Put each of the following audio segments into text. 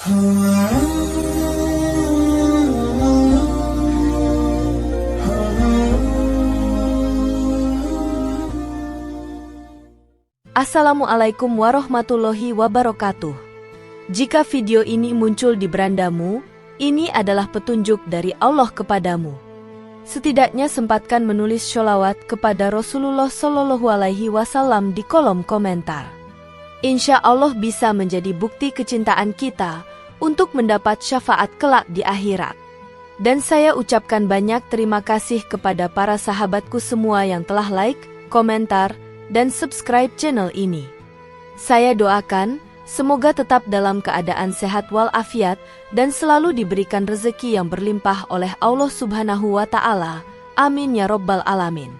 Assalamualaikum warahmatullahi wabarakatuh. Jika video ini muncul di berandamu, ini adalah petunjuk dari Allah kepadamu. Setidaknya sempatkan menulis sholawat kepada Rasulullah Shallallahu Alaihi Wasallam di kolom komentar. Insya Allah bisa menjadi bukti kecintaan kita untuk mendapat syafaat kelak di akhirat. Dan saya ucapkan banyak terima kasih kepada para sahabatku semua yang telah like, komentar, dan subscribe channel ini. Saya doakan, semoga tetap dalam keadaan sehat walafiat dan selalu diberikan rezeki yang berlimpah oleh Allah Subhanahu wa Ta'ala. Amin ya Rabbal Alamin.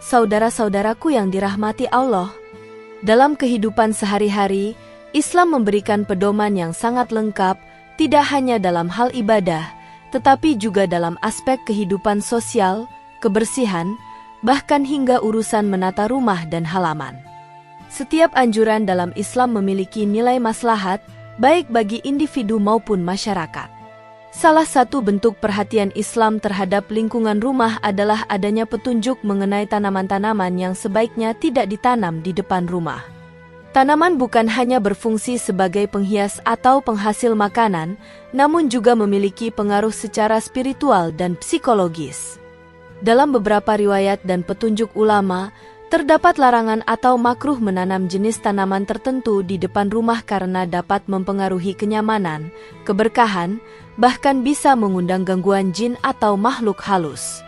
Saudara-saudaraku yang dirahmati Allah, dalam kehidupan sehari-hari, Islam memberikan pedoman yang sangat lengkap, tidak hanya dalam hal ibadah, tetapi juga dalam aspek kehidupan sosial, kebersihan, bahkan hingga urusan menata rumah dan halaman. Setiap anjuran dalam Islam memiliki nilai maslahat, baik bagi individu maupun masyarakat. Salah satu bentuk perhatian Islam terhadap lingkungan rumah adalah adanya petunjuk mengenai tanaman-tanaman yang sebaiknya tidak ditanam di depan rumah. Tanaman bukan hanya berfungsi sebagai penghias atau penghasil makanan, namun juga memiliki pengaruh secara spiritual dan psikologis. Dalam beberapa riwayat dan petunjuk ulama, terdapat larangan atau makruh menanam jenis tanaman tertentu di depan rumah karena dapat mempengaruhi kenyamanan, keberkahan, bahkan bisa mengundang gangguan jin atau makhluk halus.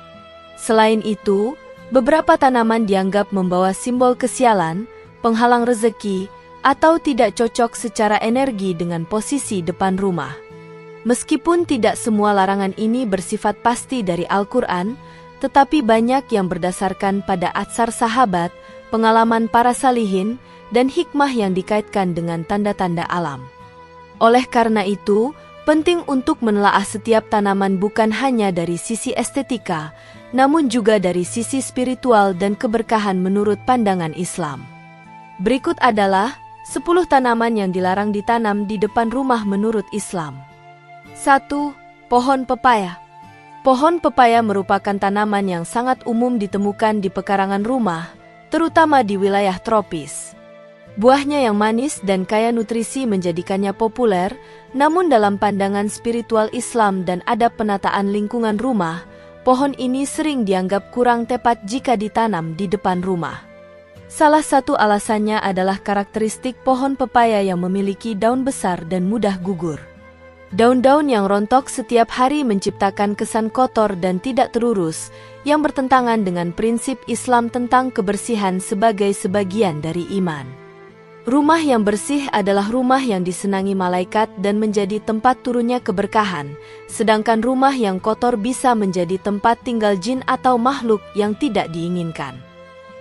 Selain itu, beberapa tanaman dianggap membawa simbol kesialan, penghalang rezeki, atau tidak cocok secara energi dengan posisi depan rumah. Meskipun tidak semua larangan ini bersifat pasti dari Al-Quran, tetapi banyak yang berdasarkan pada atsar sahabat, pengalaman para salihin, dan hikmah yang dikaitkan dengan tanda-tanda alam. Oleh karena itu, penting untuk menelaah setiap tanaman bukan hanya dari sisi estetika, namun juga dari sisi spiritual dan keberkahan menurut pandangan Islam. Berikut adalah 10 tanaman yang dilarang ditanam di depan rumah menurut Islam. 1. Pohon pepaya. Pohon pepaya merupakan tanaman yang sangat umum ditemukan di pekarangan rumah, terutama di wilayah tropis. Buahnya yang manis dan kaya nutrisi menjadikannya populer, namun dalam pandangan spiritual Islam dan adab penataan lingkungan rumah, pohon ini sering dianggap kurang tepat jika ditanam di depan rumah. Salah satu alasannya adalah karakteristik pohon pepaya yang memiliki daun besar dan mudah gugur. Daun-daun yang rontok setiap hari menciptakan kesan kotor dan tidak terurus, yang bertentangan dengan prinsip Islam tentang kebersihan sebagai sebagian dari iman. Rumah yang bersih adalah rumah yang disenangi malaikat dan menjadi tempat turunnya keberkahan, sedangkan rumah yang kotor bisa menjadi tempat tinggal jin atau makhluk yang tidak diinginkan.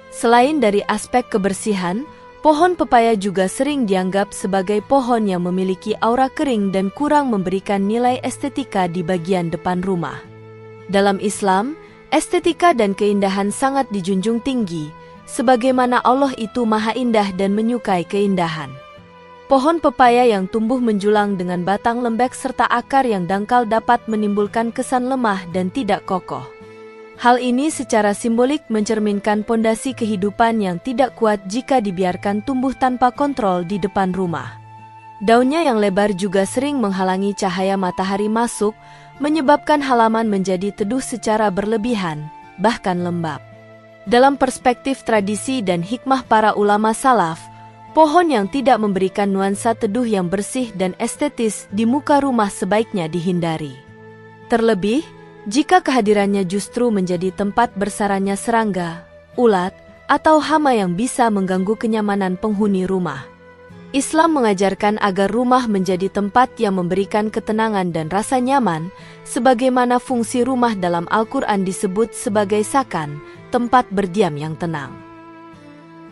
Selain dari aspek kebersihan, pohon pepaya juga sering dianggap sebagai pohon yang memiliki aura kering dan kurang memberikan nilai estetika di bagian depan rumah. Dalam Islam, estetika dan keindahan sangat dijunjung tinggi, sebagaimana Allah itu maha indah dan menyukai keindahan. Pohon pepaya yang tumbuh menjulang dengan batang lembek serta akar yang dangkal dapat menimbulkan kesan lemah dan tidak kokoh. Hal ini secara simbolik mencerminkan pondasi kehidupan yang tidak kuat jika dibiarkan tumbuh tanpa kontrol di depan rumah. Daunnya yang lebar juga sering menghalangi cahaya matahari masuk, menyebabkan halaman menjadi teduh secara berlebihan, bahkan lembab. Dalam perspektif tradisi dan hikmah para ulama salaf, pohon yang tidak memberikan nuansa teduh yang bersih dan estetis di muka rumah sebaiknya dihindari. Terlebih, jika kehadirannya justru menjadi tempat bersarangnya serangga, ulat, atau hama yang bisa mengganggu kenyamanan penghuni rumah. Islam mengajarkan agar rumah menjadi tempat yang memberikan ketenangan dan rasa nyaman, sebagaimana fungsi rumah dalam Al-Quran disebut sebagai sakan, tempat berdiam yang tenang.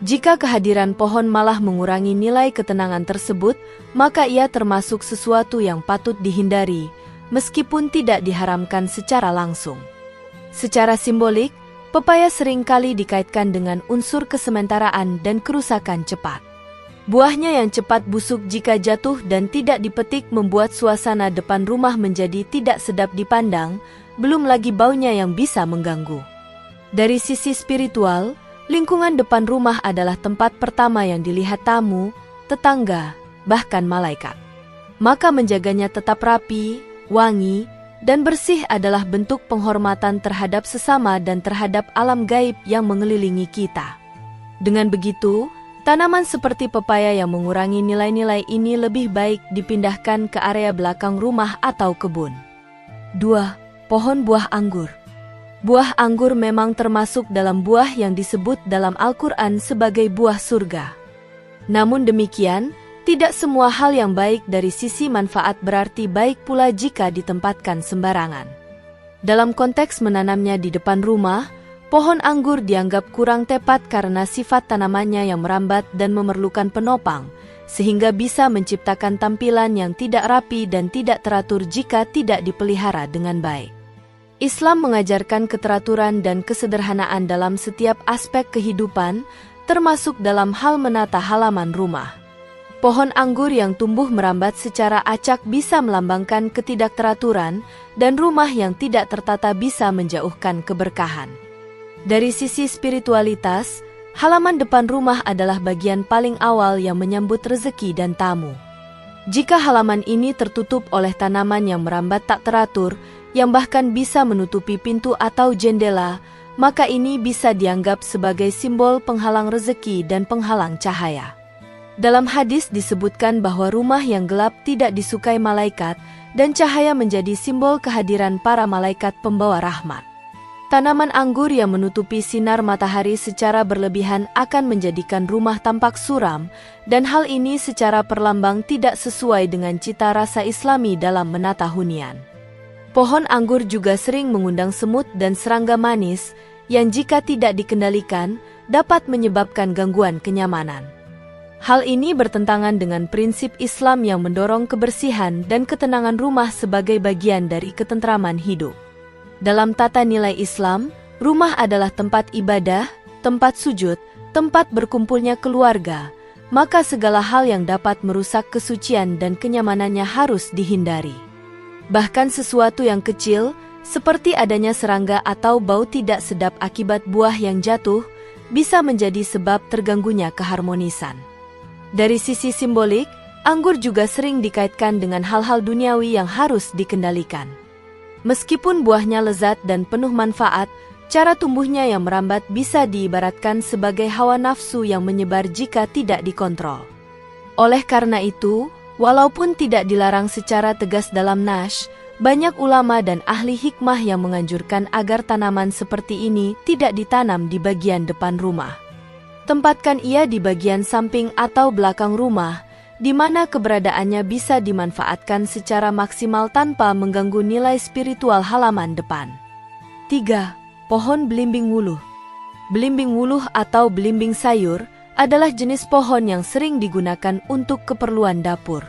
Jika kehadiran pohon malah mengurangi nilai ketenangan tersebut, maka ia termasuk sesuatu yang patut dihindari, meskipun tidak diharamkan secara langsung. Secara simbolik, pepaya seringkali dikaitkan dengan unsur kesementaraan dan kerusakan cepat. Buahnya yang cepat busuk jika jatuh dan tidak dipetik membuat suasana depan rumah menjadi tidak sedap dipandang, belum lagi baunya yang bisa mengganggu. Dari sisi spiritual, lingkungan depan rumah adalah tempat pertama yang dilihat tamu, tetangga, bahkan malaikat. Maka menjaganya tetap rapi, wangi, dan bersih adalah bentuk penghormatan terhadap sesama dan terhadap alam gaib yang mengelilingi kita. Dengan begitu, tanaman seperti pepaya yang mengurangi nilai-nilai ini lebih baik dipindahkan ke area belakang rumah atau kebun. 2. Pohon buah anggur. Buah anggur memang termasuk dalam buah yang disebut dalam Al-Quran sebagai buah surga. Namun demikian, tidak semua hal yang baik dari sisi manfaat berarti baik pula jika ditempatkan sembarangan. Dalam konteks menanamnya di depan rumah, pohon anggur dianggap kurang tepat karena sifat tanamannya yang merambat dan memerlukan penopang, sehingga bisa menciptakan tampilan yang tidak rapi dan tidak teratur jika tidak dipelihara dengan baik. Islam mengajarkan keteraturan dan kesederhanaan dalam setiap aspek kehidupan, termasuk dalam hal menata halaman rumah. Pohon anggur yang tumbuh merambat secara acak bisa melambangkan ketidakteraturan, dan rumah yang tidak tertata bisa menjauhkan keberkahan. Dari sisi spiritualitas, halaman depan rumah adalah bagian paling awal yang menyambut rezeki dan tamu. Jika halaman ini tertutup oleh tanaman yang merambat tak teratur, yang bahkan bisa menutupi pintu atau jendela, maka ini bisa dianggap sebagai simbol penghalang rezeki dan penghalang cahaya. Dalam hadis disebutkan bahwa rumah yang gelap tidak disukai malaikat, dan cahaya menjadi simbol kehadiran para malaikat pembawa rahmat. Tanaman anggur yang menutupi sinar matahari secara berlebihan akan menjadikan rumah tampak suram, dan hal ini secara perlambang tidak sesuai dengan cita rasa Islami dalam menata hunian. Pohon anggur juga sering mengundang semut dan serangga manis, yang jika tidak dikendalikan, dapat menyebabkan gangguan kenyamanan. Hal ini bertentangan dengan prinsip Islam yang mendorong kebersihan dan ketenangan rumah sebagai bagian dari ketentraman hidup. Dalam tata nilai Islam, rumah adalah tempat ibadah, tempat sujud, tempat berkumpulnya keluarga, maka segala hal yang dapat merusak kesucian dan kenyamanannya harus dihindari. Bahkan sesuatu yang kecil, seperti adanya serangga atau bau tidak sedap akibat buah yang jatuh, bisa menjadi sebab terganggunya keharmonisan. Dari sisi simbolik, anggur juga sering dikaitkan dengan hal-hal duniawi yang harus dikendalikan. Meskipun buahnya lezat dan penuh manfaat, cara tumbuhnya yang merambat bisa diibaratkan sebagai hawa nafsu yang menyebar jika tidak dikontrol. Oleh karena itu, walaupun tidak dilarang secara tegas dalam Nash, banyak ulama dan ahli hikmah yang menganjurkan agar tanaman seperti ini tidak ditanam di bagian depan rumah. Tempatkan ia di bagian samping atau belakang rumah, di mana keberadaannya bisa dimanfaatkan secara maksimal tanpa mengganggu nilai spiritual halaman depan. 3. Pohon belimbing wuluh. Belimbing wuluh atau belimbing sayur adalah jenis pohon yang sering digunakan untuk keperluan dapur.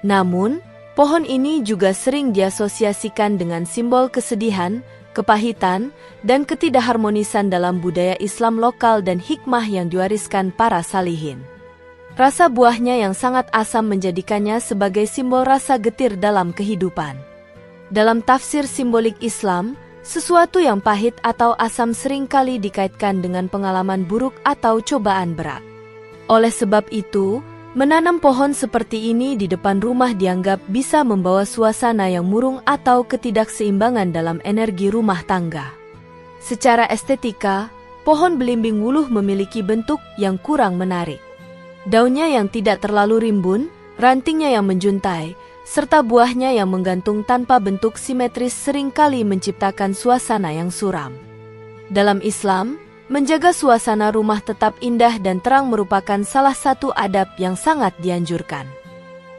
Namun, pohon ini juga sering diasosiasikan dengan simbol kesedihan, kepahitan, dan ketidakharmonisan dalam budaya Islam lokal dan hikmah yang diwariskan para salihin. Rasa buahnya yang sangat asam menjadikannya sebagai simbol rasa getir dalam kehidupan. Dalam tafsir simbolik Islam, sesuatu yang pahit atau asam seringkali dikaitkan dengan pengalaman buruk atau cobaan berat. Oleh sebab itu, menanam pohon seperti ini di depan rumah dianggap bisa membawa suasana yang murung atau ketidakseimbangan dalam energi rumah tangga. Secara estetika, pohon belimbing wuluh memiliki bentuk yang kurang menarik. Daunnya yang tidak terlalu rimbun, rantingnya yang menjuntai, serta buahnya yang menggantung tanpa bentuk simetris seringkali menciptakan suasana yang suram. Dalam Islam, menjaga suasana rumah tetap indah dan terang merupakan salah satu adab yang sangat dianjurkan.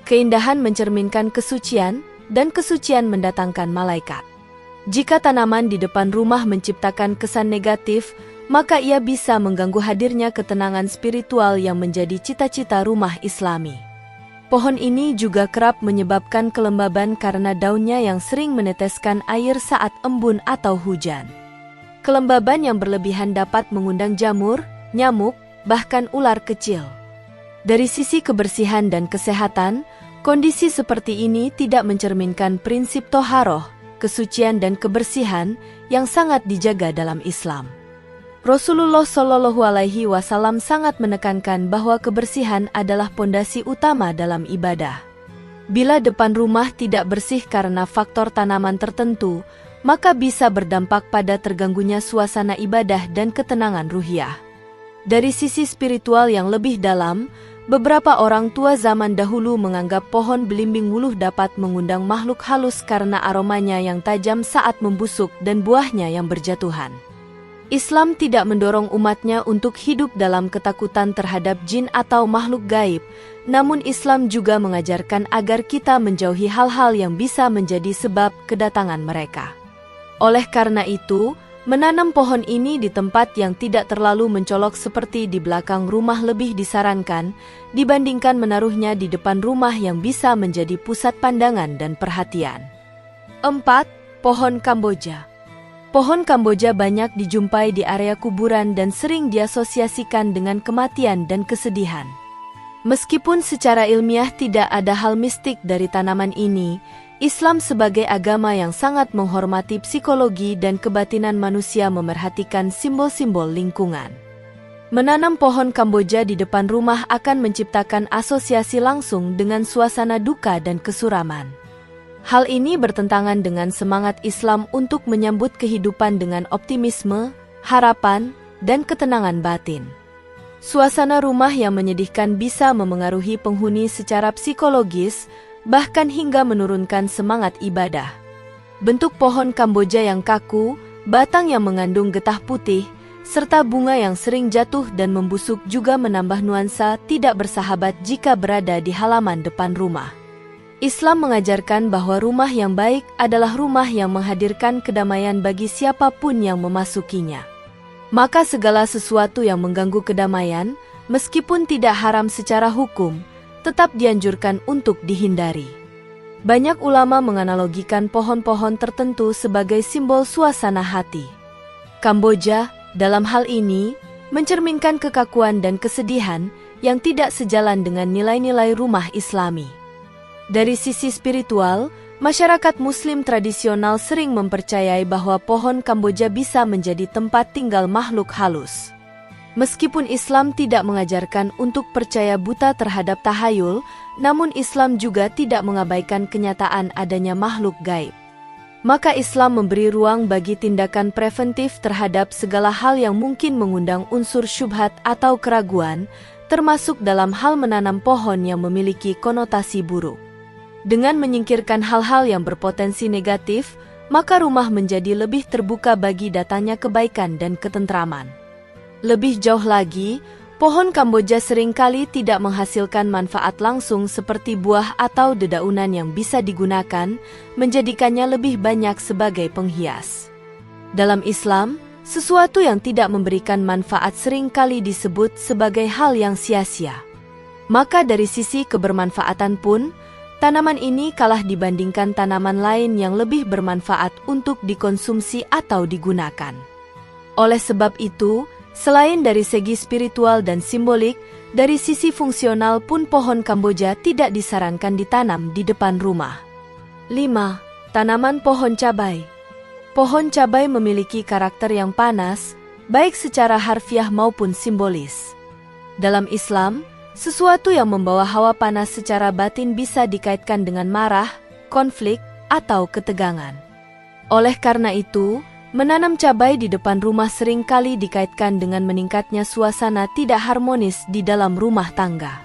Keindahan mencerminkan kesucian, dan kesucian mendatangkan malaikat. Jika tanaman di depan rumah menciptakan kesan negatif, maka ia bisa mengganggu hadirnya ketenangan spiritual yang menjadi cita-cita rumah Islami. Pohon ini juga kerap menyebabkan kelembaban karena daunnya yang sering meneteskan air saat embun atau hujan. Kelembaban yang berlebihan dapat mengundang jamur, nyamuk, bahkan ular kecil. Dari sisi kebersihan dan kesehatan, kondisi seperti ini tidak mencerminkan prinsip toharoh, kesucian dan kebersihan yang sangat dijaga dalam Islam. Rasulullah Shallallahu Alaihi Wasallam sangat menekankan bahwa kebersihan adalah pondasi utama dalam ibadah. Bila depan rumah tidak bersih karena faktor tanaman tertentu, maka bisa berdampak pada terganggunya suasana ibadah dan ketenangan ruhiyah. Dari sisi spiritual yang lebih dalam, beberapa orang tua zaman dahulu menganggap pohon belimbing wuluh dapat mengundang makhluk halus karena aromanya yang tajam saat membusuk dan buahnya yang berjatuhan. Islam tidak mendorong umatnya untuk hidup dalam ketakutan terhadap jin atau makhluk gaib, namun Islam juga mengajarkan agar kita menjauhi hal-hal yang bisa menjadi sebab kedatangan mereka. Oleh karena itu, menanam pohon ini di tempat yang tidak terlalu mencolok seperti di belakang rumah lebih disarankan, dibandingkan menaruhnya di depan rumah yang bisa menjadi pusat pandangan dan perhatian. 4. Pohon Kamboja. Pohon Kamboja banyak dijumpai di area kuburan dan sering diasosiasikan dengan kematian dan kesedihan. Meskipun secara ilmiah tidak ada hal mistik dari tanaman ini, Islam sebagai agama yang sangat menghormati psikologi dan kebatinan manusia memerhatikan simbol-simbol lingkungan. Menanam pohon Kamboja di depan rumah akan menciptakan asosiasi langsung dengan suasana duka dan kesuraman. Hal ini bertentangan dengan semangat Islam untuk menyambut kehidupan dengan optimisme, harapan, dan ketenangan batin. Suasana rumah yang menyedihkan bisa memengaruhi penghuni secara psikologis, bahkan hingga menurunkan semangat ibadah. Bentuk pohon Kamboja yang kaku, batang yang mengandung getah putih, serta bunga yang sering jatuh dan membusuk juga menambah nuansa tidak bersahabat jika berada di halaman depan rumah. Islam mengajarkan bahwa rumah yang baik adalah rumah yang menghadirkan kedamaian bagi siapapun yang memasukinya. Maka segala sesuatu yang mengganggu kedamaian, meskipun tidak haram secara hukum, tetap dianjurkan untuk dihindari. Banyak ulama menganalogikan pohon-pohon tertentu sebagai simbol suasana hati. Kamboja, dalam hal ini, mencerminkan kekakuan dan kesedihan yang tidak sejalan dengan nilai-nilai rumah Islami. Dari sisi spiritual, masyarakat Muslim tradisional sering mempercayai bahwa pohon Kamboja bisa menjadi tempat tinggal makhluk halus. Meskipun Islam tidak mengajarkan untuk percaya buta terhadap tahayul, namun Islam juga tidak mengabaikan kenyataan adanya makhluk gaib. Maka Islam memberi ruang bagi tindakan preventif terhadap segala hal yang mungkin mengundang unsur syubhat atau keraguan, termasuk dalam hal menanam pohon yang memiliki konotasi buruk. Dengan menyingkirkan hal-hal yang berpotensi negatif, maka rumah menjadi lebih terbuka bagi datangnya kebaikan dan ketentraman. Lebih jauh lagi, pohon Kamboja seringkali tidak menghasilkan manfaat langsung seperti buah atau dedaunan yang bisa digunakan, menjadikannya lebih banyak sebagai penghias. Dalam Islam, sesuatu yang tidak memberikan manfaat seringkali disebut sebagai hal yang sia-sia. Maka dari sisi kebermanfaatan pun, tanaman ini kalah dibandingkan tanaman lain yang lebih bermanfaat untuk dikonsumsi atau digunakan. Oleh sebab itu, selain dari segi spiritual dan simbolik, dari sisi fungsional pun pohon Kamboja tidak disarankan ditanam di depan rumah. 5. Tanaman pohon cabai. Pohon cabai memiliki karakter yang panas, baik secara harfiah maupun simbolis. Dalam Islam, sesuatu yang membawa hawa panas secara batin bisa dikaitkan dengan marah, konflik, atau ketegangan. Oleh karena itu, menanam cabai di depan rumah seringkali dikaitkan dengan meningkatnya suasana tidak harmonis di dalam rumah tangga.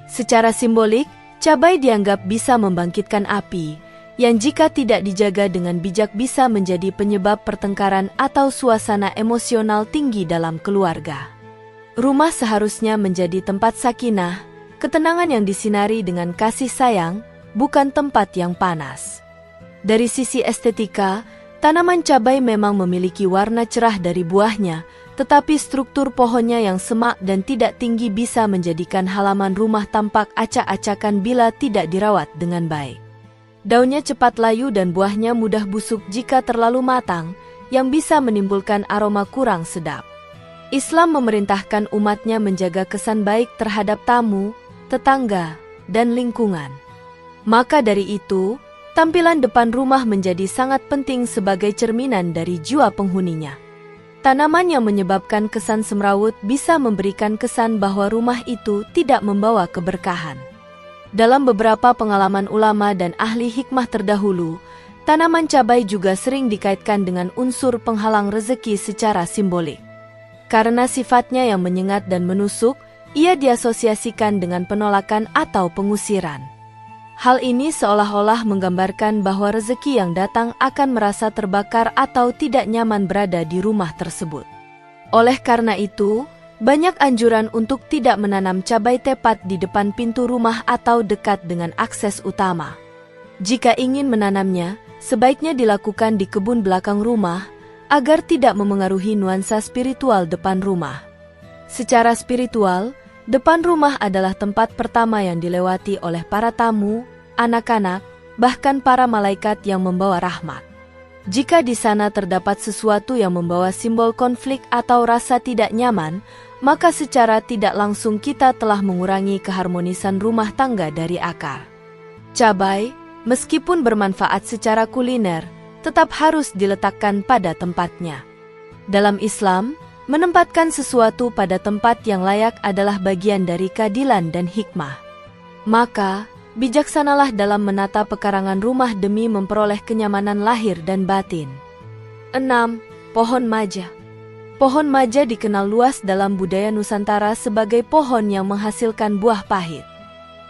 Secara simbolik, cabai dianggap bisa membangkitkan api, yang jika tidak dijaga dengan bijak bisa menjadi penyebab pertengkaran atau suasana emosional tinggi dalam keluarga. Rumah seharusnya menjadi tempat sakinah, ketenangan yang disinari dengan kasih sayang, bukan tempat yang panas. Dari sisi estetika, tanaman cabai memang memiliki warna cerah dari buahnya, tetapi struktur pohonnya yang semak dan tidak tinggi bisa menjadikan halaman rumah tampak acak-acakan bila tidak dirawat dengan baik. Daunnya cepat layu dan buahnya mudah busuk jika terlalu matang, yang bisa menimbulkan aroma kurang sedap. Islam memerintahkan umatnya menjaga kesan baik terhadap tamu, tetangga, dan lingkungan. Maka dari itu, tampilan depan rumah menjadi sangat penting sebagai cerminan dari jiwa penghuninya. Tanaman yang menyebabkan kesan semrawut bisa memberikan kesan bahwa rumah itu tidak membawa keberkahan. Dalam beberapa pengalaman ulama dan ahli hikmah terdahulu, tanaman cabai juga sering dikaitkan dengan unsur penghalang rezeki secara simbolik. Karena sifatnya yang menyengat dan menusuk, ia diasosiasikan dengan penolakan atau pengusiran. Hal ini seolah-olah menggambarkan bahwa rezeki yang datang akan merasa terbakar atau tidak nyaman berada di rumah tersebut. Oleh karena itu, banyak anjuran untuk tidak menanam cabai tepat di depan pintu rumah atau dekat dengan akses utama. Jika ingin menanamnya, sebaiknya dilakukan di kebun belakang rumah, agar tidak memengaruhi nuansa spiritual depan rumah. Secara spiritual, depan rumah adalah tempat pertama yang dilewati oleh para tamu, anak-anak, bahkan para malaikat yang membawa rahmat. Jika di sana terdapat sesuatu yang membawa simbol konflik atau rasa tidak nyaman, maka secara tidak langsung kita telah mengurangi keharmonisan rumah tangga dari akar. Cabai, meskipun bermanfaat secara kuliner, tetap harus diletakkan pada tempatnya. Dalam Islam, menempatkan sesuatu pada tempat yang layak adalah bagian dari keadilan dan hikmah. Maka, bijaksanalah dalam menata pekarangan rumah demi memperoleh kenyamanan lahir dan batin. 6. Pohon maja. Pohon maja dikenal luas dalam budaya Nusantara sebagai pohon yang menghasilkan buah pahit.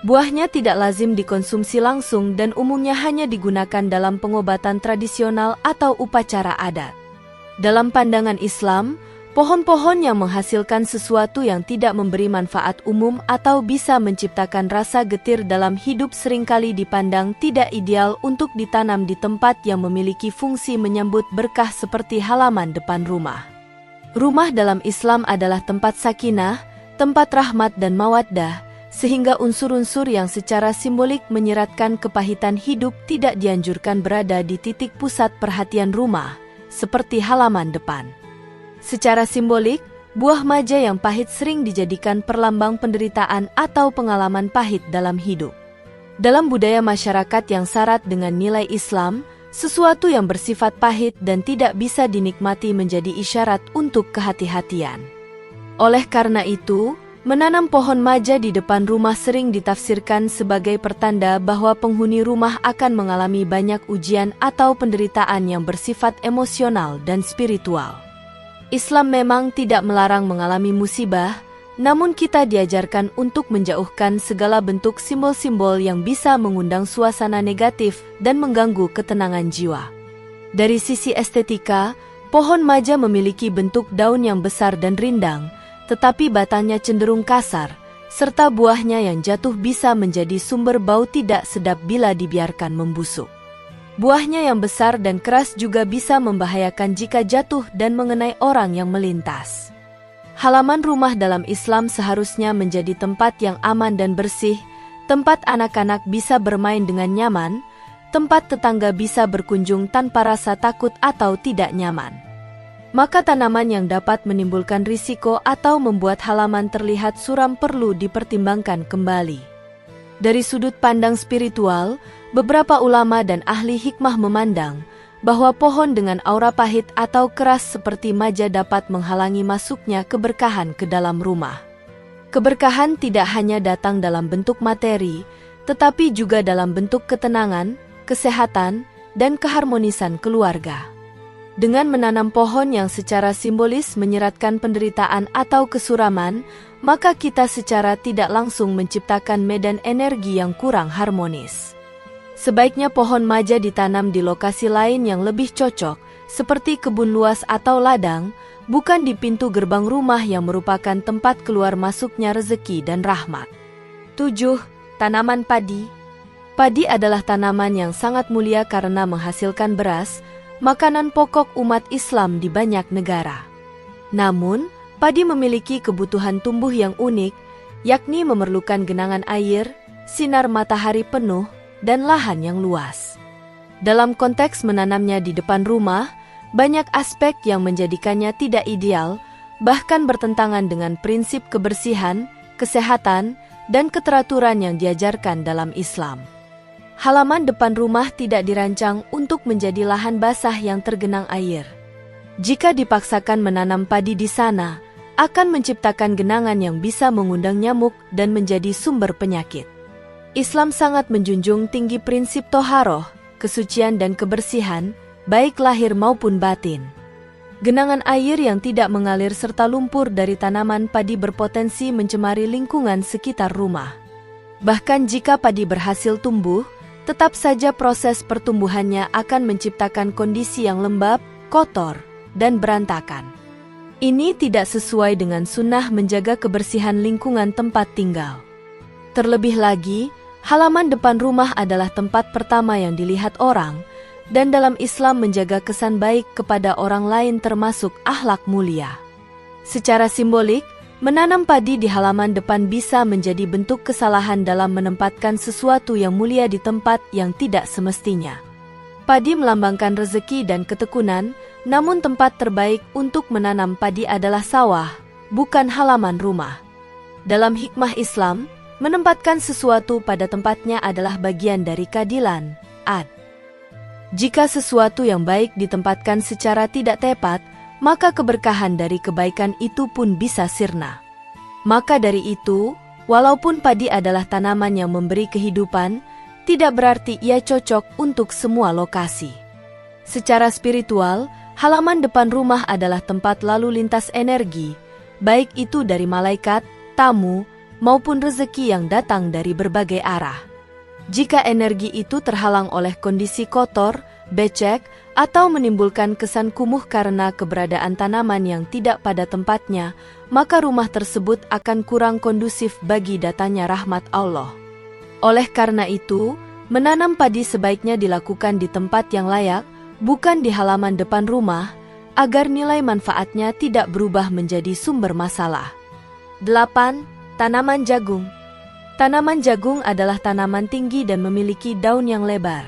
Buahnya tidak lazim dikonsumsi langsung dan umumnya hanya digunakan dalam pengobatan tradisional atau upacara adat. Dalam pandangan Islam, pohon-pohon yang menghasilkan sesuatu yang tidak memberi manfaat umum atau bisa menciptakan rasa getir dalam hidup seringkali dipandang tidak ideal untuk ditanam di tempat yang memiliki fungsi menyambut berkah seperti halaman depan rumah. Rumah dalam Islam adalah tempat sakinah, tempat rahmat dan mawaddah, sehingga unsur-unsur yang secara simbolik menyeratkan kepahitan hidup tidak dianjurkan berada di titik pusat perhatian rumah, seperti halaman depan. Secara simbolik, buah maja yang pahit sering dijadikan perlambang penderitaan atau pengalaman pahit dalam hidup. Dalam budaya masyarakat yang syarat dengan nilai Islam, sesuatu yang bersifat pahit dan tidak bisa dinikmati menjadi isyarat untuk kehati-hatian. Oleh karena itu, menanam pohon maja di depan rumah sering ditafsirkan sebagai pertanda bahwa penghuni rumah akan mengalami banyak ujian atau penderitaan yang bersifat emosional dan spiritual. Islam memang tidak melarang mengalami musibah, namun kita diajarkan untuk menjauhkan segala bentuk simbol-simbol yang bisa mengundang suasana negatif dan mengganggu ketenangan jiwa. Dari sisi estetika, pohon maja memiliki bentuk daun yang besar dan rindang, tetapi batangnya cenderung kasar, serta buahnya yang jatuh bisa menjadi sumber bau tidak sedap bila dibiarkan membusuk. Buahnya yang besar dan keras juga bisa membahayakan jika jatuh dan mengenai orang yang melintas. Halaman rumah dalam Islam seharusnya menjadi tempat yang aman dan bersih, tempat anak-anak bisa bermain dengan nyaman, tempat tetangga bisa berkunjung tanpa rasa takut atau tidak nyaman. Maka tanaman yang dapat menimbulkan risiko atau membuat halaman terlihat suram perlu dipertimbangkan kembali. Dari sudut pandang spiritual, beberapa ulama dan ahli hikmah memandang bahwa pohon dengan aura pahit atau keras seperti maja dapat menghalangi masuknya keberkahan ke dalam rumah. Keberkahan tidak hanya datang dalam bentuk materi, tetapi juga dalam bentuk ketenangan, kesehatan, dan keharmonisan keluarga. Dengan menanam pohon yang secara simbolis menyeratkan penderitaan atau kesuraman, maka kita secara tidak langsung menciptakan medan energi yang kurang harmonis. Sebaiknya pohon maja ditanam di lokasi lain yang lebih cocok, seperti kebun luas atau ladang, bukan di pintu gerbang rumah yang merupakan tempat keluar masuknya rezeki dan rahmat. 7. Tanaman padi. Padi adalah tanaman yang sangat mulia karena menghasilkan beras, makanan pokok umat Islam di banyak negara. Namun, padi memiliki kebutuhan tumbuh yang unik, yakni memerlukan genangan air, sinar matahari penuh, dan lahan yang luas. Dalam konteks menanamnya di depan rumah, banyak aspek yang menjadikannya tidak ideal, bahkan bertentangan dengan prinsip kebersihan, kesehatan, dan keteraturan yang diajarkan dalam Islam. Halaman depan rumah tidak dirancang untuk menjadi lahan basah yang tergenang air. Jika dipaksakan menanam padi di sana, akan menciptakan genangan yang bisa mengundang nyamuk dan menjadi sumber penyakit. Islam sangat menjunjung tinggi prinsip toharoh, kesucian dan kebersihan, baik lahir maupun batin. Genangan air yang tidak mengalir serta lumpur dari tanaman padi berpotensi mencemari lingkungan sekitar rumah. Bahkan jika padi berhasil tumbuh, tetap saja proses pertumbuhannya akan menciptakan kondisi yang lembab, kotor, dan berantakan. Ini tidak sesuai dengan sunnah menjaga kebersihan lingkungan tempat tinggal. Terlebih lagi, halaman depan rumah adalah tempat pertama yang dilihat orang, dan dalam Islam menjaga kesan baik kepada orang lain termasuk akhlak mulia. Secara simbolik, menanam padi di halaman depan bisa menjadi bentuk kesalahan dalam menempatkan sesuatu yang mulia di tempat yang tidak semestinya. Padi melambangkan rezeki dan ketekunan, namun tempat terbaik untuk menanam padi adalah sawah, bukan halaman rumah. Dalam hikmah Islam, menempatkan sesuatu pada tempatnya adalah bagian dari keadilan, adl. Jika sesuatu yang baik ditempatkan secara tidak tepat, maka keberkahan dari kebaikan itu pun bisa sirna. Maka dari itu, walaupun padi adalah tanaman yang memberi kehidupan, tidak berarti ia cocok untuk semua lokasi. Secara spiritual, halaman depan rumah adalah tempat lalu lintas energi, baik itu dari malaikat, tamu, maupun rezeki yang datang dari berbagai arah. Jika energi itu terhalang oleh kondisi kotor, becek, atau menimbulkan kesan kumuh karena keberadaan tanaman yang tidak pada tempatnya, maka rumah tersebut akan kurang kondusif bagi datangnya rahmat Allah. Oleh karena itu, menanam padi sebaiknya dilakukan di tempat yang layak, bukan di halaman depan rumah, agar nilai manfaatnya tidak berubah menjadi sumber masalah. 8. Tanaman jagung. Tanaman jagung adalah tanaman tinggi dan memiliki daun yang lebar.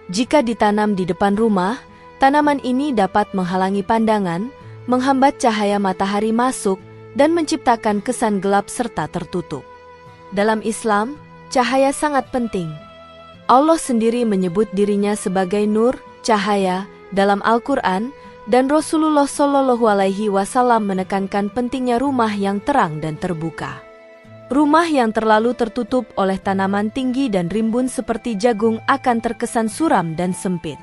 Jika ditanam di depan rumah, tanaman ini dapat menghalangi pandangan, menghambat cahaya matahari masuk, dan menciptakan kesan gelap serta tertutup. Dalam Islam, cahaya sangat penting. Allah sendiri menyebut dirinya sebagai nur, cahaya, dalam Al-Quran, dan Rasulullah Shallallahu Alaihi Wasallam menekankan pentingnya rumah yang terang dan terbuka. Rumah yang terlalu tertutup oleh tanaman tinggi dan rimbun seperti jagung akan terkesan suram dan sempit.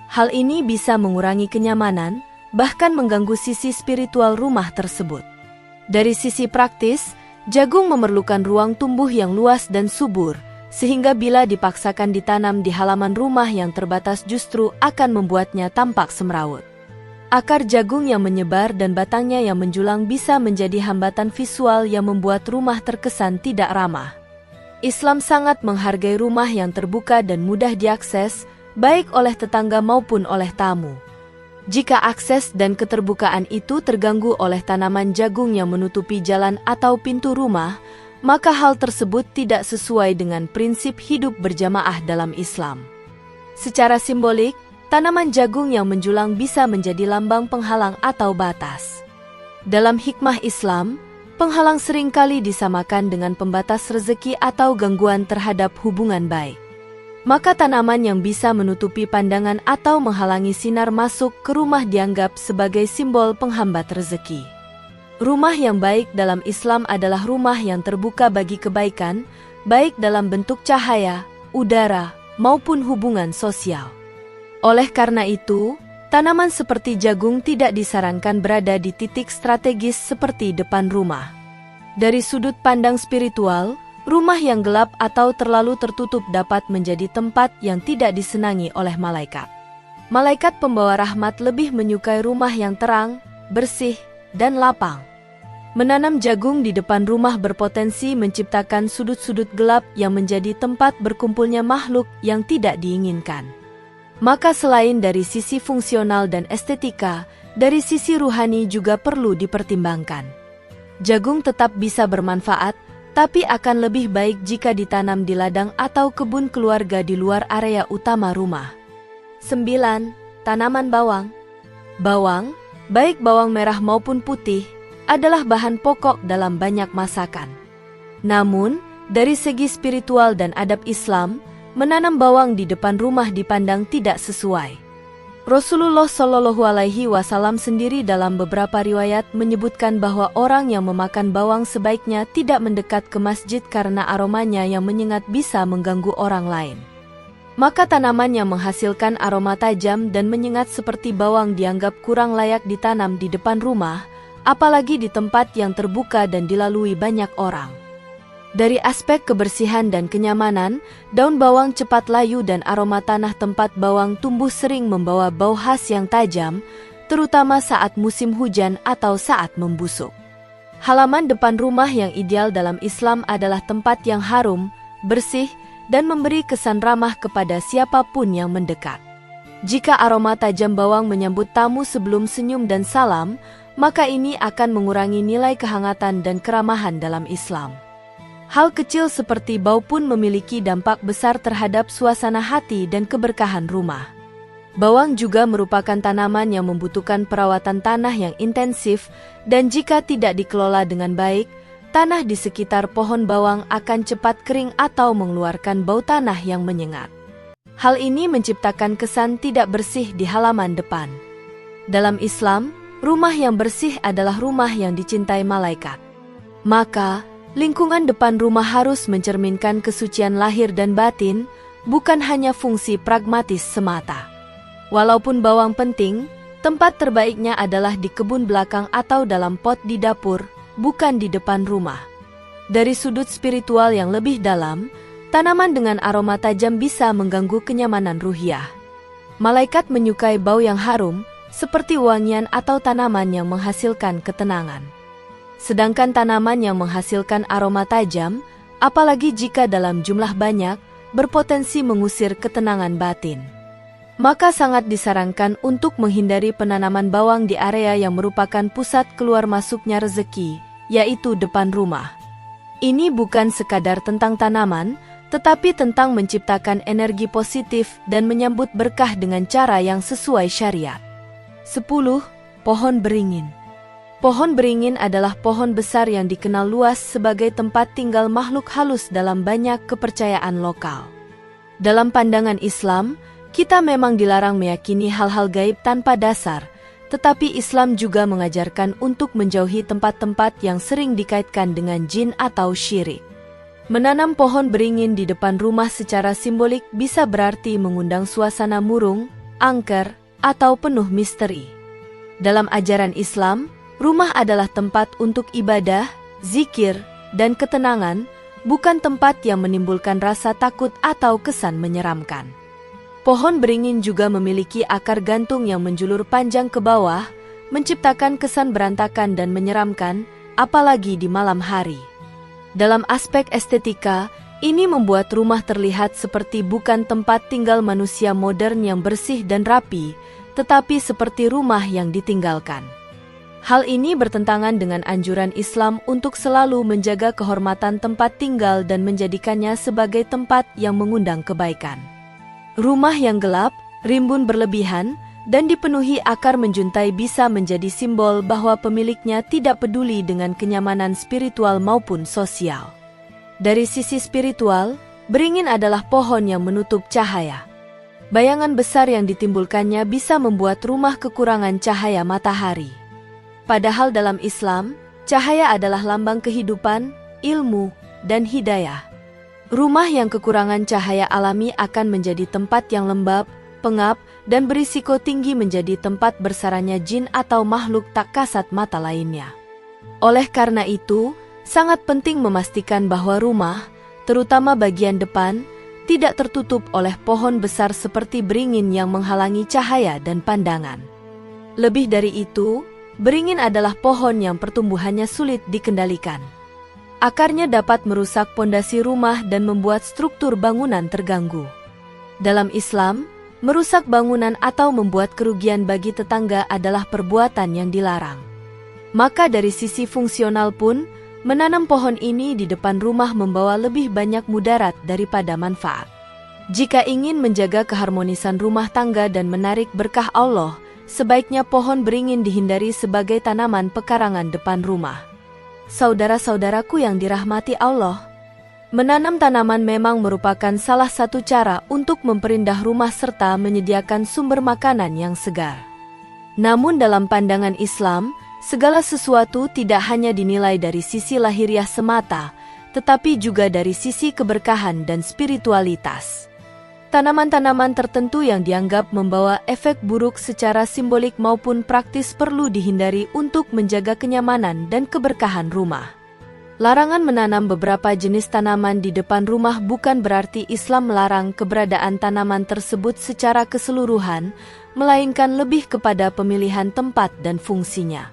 Hal ini bisa mengurangi kenyamanan, bahkan mengganggu sisi spiritual rumah tersebut. Dari sisi praktis, jagung memerlukan ruang tumbuh yang luas dan subur, sehingga bila dipaksakan ditanam di halaman rumah yang terbatas justru akan membuatnya tampak semrawut. Akar jagung yang menyebar dan batangnya yang menjulang bisa menjadi hambatan visual yang membuat rumah terkesan tidak ramah. Islam sangat menghargai rumah yang terbuka dan mudah diakses, baik oleh tetangga maupun oleh tamu. Jika akses dan keterbukaan itu terganggu oleh tanaman jagung yang menutupi jalan atau pintu rumah, maka hal tersebut tidak sesuai dengan prinsip hidup berjamaah dalam Islam. Secara simbolik, tanaman jagung yang menjulang bisa menjadi lambang penghalang atau batas. Dalam hikmah Islam, penghalang seringkali disamakan dengan pembatas rezeki atau gangguan terhadap hubungan baik. Maka tanaman yang bisa menutupi pandangan atau menghalangi sinar masuk ke rumah dianggap sebagai simbol penghambat rezeki. Rumah yang baik dalam Islam adalah rumah yang terbuka bagi kebaikan, baik dalam bentuk cahaya, udara, maupun hubungan sosial. Oleh karena itu, tanaman seperti jagung tidak disarankan berada di titik strategis seperti depan rumah. Dari sudut pandang spiritual, rumah yang gelap atau terlalu tertutup dapat menjadi tempat yang tidak disenangi oleh malaikat. Malaikat pembawa rahmat lebih menyukai rumah yang terang, bersih, dan lapang. Menanam jagung di depan rumah berpotensi menciptakan sudut-sudut gelap yang menjadi tempat berkumpulnya makhluk yang tidak diinginkan. Maka selain dari sisi fungsional dan estetika, dari sisi ruhani juga perlu dipertimbangkan. Jagung tetap bisa bermanfaat, tapi akan lebih baik jika ditanam di ladang atau kebun keluarga di luar area utama rumah. 9. Tanaman bawang. Bawang, baik bawang merah maupun putih, adalah bahan pokok dalam banyak masakan. Namun, dari segi spiritual dan adab Islam, menanam bawang di depan rumah dipandang tidak sesuai. Rasulullah Shallallahu Alaihi Wasallam sendiri dalam beberapa riwayat menyebutkan bahwa orang yang memakan bawang sebaiknya tidak mendekat ke masjid karena aromanya yang menyengat bisa mengganggu orang lain. Maka tanaman yang menghasilkan aroma tajam dan menyengat seperti bawang dianggap kurang layak ditanam di depan rumah, apalagi di tempat yang terbuka dan dilalui banyak orang. Dari aspek kebersihan dan kenyamanan, daun bawang cepat layu dan aroma tanah tempat bawang tumbuh sering membawa bau khas yang tajam, terutama saat musim hujan atau saat membusuk. Halaman depan rumah yang ideal dalam Islam adalah tempat yang harum, bersih, dan memberi kesan ramah kepada siapapun yang mendekat. Jika aroma tajam bawang menyambut tamu sebelum senyum dan salam, maka ini akan mengurangi nilai kehangatan dan keramahan dalam Islam. Hal kecil seperti bau pun memiliki dampak besar terhadap suasana hati dan keberkahan rumah. Bawang juga merupakan tanaman yang membutuhkan perawatan tanah yang intensif, dan jika tidak dikelola dengan baik, tanah di sekitar pohon bawang akan cepat kering atau mengeluarkan bau tanah yang menyengat. Hal ini menciptakan kesan tidak bersih di halaman depan. Dalam Islam, rumah yang bersih adalah rumah yang dicintai malaikat. Maka, lingkungan depan rumah harus mencerminkan kesucian lahir dan batin, bukan hanya fungsi pragmatis semata. Walaupun bawang penting, tempat terbaiknya adalah di kebun belakang atau dalam pot di dapur, bukan di depan rumah. Dari sudut spiritual yang lebih dalam, tanaman dengan aroma tajam bisa mengganggu kenyamanan ruhiyah. Malaikat menyukai bau yang harum, seperti wangian atau tanaman yang menghasilkan ketenangan. Sedangkan tanaman yang menghasilkan aroma tajam, apalagi jika dalam jumlah banyak, berpotensi mengusir ketenangan batin. Maka sangat disarankan untuk menghindari penanaman bawang di area yang merupakan pusat keluar masuknya rezeki, yaitu depan rumah. Ini bukan sekadar tentang tanaman, tetapi tentang menciptakan energi positif dan menyambut berkah dengan cara yang sesuai syariat. 10. Pohon beringin. Pohon beringin adalah pohon besar yang dikenal luas sebagai tempat tinggal makhluk halus dalam banyak kepercayaan lokal. Dalam pandangan Islam, kita memang dilarang meyakini hal-hal gaib tanpa dasar, tetapi Islam juga mengajarkan untuk menjauhi tempat-tempat yang sering dikaitkan dengan jin atau syirik. Menanam pohon beringin di depan rumah secara simbolik bisa berarti mengundang suasana murung, angker, atau penuh misteri. Dalam ajaran Islam, rumah adalah tempat untuk ibadah, zikir, dan ketenangan, bukan tempat yang menimbulkan rasa takut atau kesan menyeramkan. Pohon beringin juga memiliki akar gantung yang menjulur panjang ke bawah, menciptakan kesan berantakan dan menyeramkan, apalagi di malam hari. Dalam aspek estetika, ini membuat rumah terlihat seperti bukan tempat tinggal manusia modern yang bersih dan rapi, tetapi seperti rumah yang ditinggalkan. Hal ini bertentangan dengan anjuran Islam untuk selalu menjaga kehormatan tempat tinggal dan menjadikannya sebagai tempat yang mengundang kebaikan. Rumah yang gelap, rimbun berlebihan, dan dipenuhi akar menjuntai bisa menjadi simbol bahwa pemiliknya tidak peduli dengan kenyamanan spiritual maupun sosial. Dari sisi spiritual, beringin adalah pohon yang menutup cahaya. Bayangan besar yang ditimbulkannya bisa membuat rumah kekurangan cahaya matahari. Padahal dalam Islam, cahaya adalah lambang kehidupan, ilmu, dan hidayah. Rumah yang kekurangan cahaya alami akan menjadi tempat yang lembab, pengap, dan berisiko tinggi menjadi tempat bersarangnya jin atau makhluk tak kasat mata lainnya. Oleh karena itu, sangat penting memastikan bahwa rumah, terutama bagian depan, tidak tertutup oleh pohon besar seperti beringin yang menghalangi cahaya dan pandangan. Lebih dari itu, beringin adalah pohon yang pertumbuhannya sulit dikendalikan. Akarnya dapat merusak pondasi rumah dan membuat struktur bangunan terganggu. Dalam Islam, merusak bangunan atau membuat kerugian bagi tetangga adalah perbuatan yang dilarang. Maka dari sisi fungsional pun, menanam pohon ini di depan rumah membawa lebih banyak mudarat daripada manfaat. Jika ingin menjaga keharmonisan rumah tangga dan menarik berkah Allah, sebaiknya pohon beringin dihindari sebagai tanaman pekarangan depan rumah. Saudara-saudaraku yang dirahmati Allah, menanam tanaman memang merupakan salah satu cara untuk memperindah rumah serta menyediakan sumber makanan yang segar. Namun dalam pandangan Islam, segala sesuatu tidak hanya dinilai dari sisi lahiriah semata, tetapi juga dari sisi keberkahan dan spiritualitas. Tanaman-tanaman tertentu yang dianggap membawa efek buruk secara simbolik maupun praktis perlu dihindari untuk menjaga kenyamanan dan keberkahan rumah. Larangan menanam beberapa jenis tanaman di depan rumah bukan berarti Islam melarang keberadaan tanaman tersebut secara keseluruhan, melainkan lebih kepada pemilihan tempat dan fungsinya.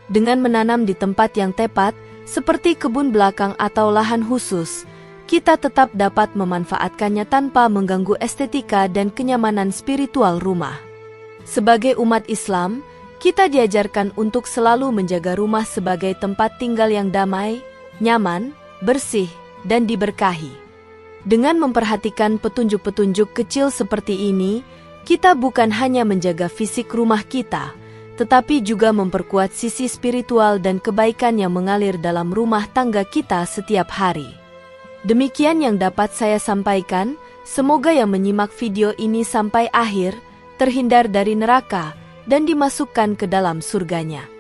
Dengan menanam di tempat yang tepat, seperti kebun belakang atau lahan khusus, kita tetap dapat memanfaatkannya tanpa mengganggu estetika dan kenyamanan spiritual rumah. Sebagai umat Islam, kita diajarkan untuk selalu menjaga rumah sebagai tempat tinggal yang damai, nyaman, bersih, dan diberkahi. Dengan memperhatikan petunjuk-petunjuk kecil seperti ini, kita bukan hanya menjaga fisik rumah kita, tetapi juga memperkuat sisi spiritual dan kebaikan yang mengalir dalam rumah tangga kita setiap hari. Demikian yang dapat saya sampaikan, semoga yang menyimak video ini sampai akhir, terhindar dari neraka, dan dimasukkan ke dalam surganya.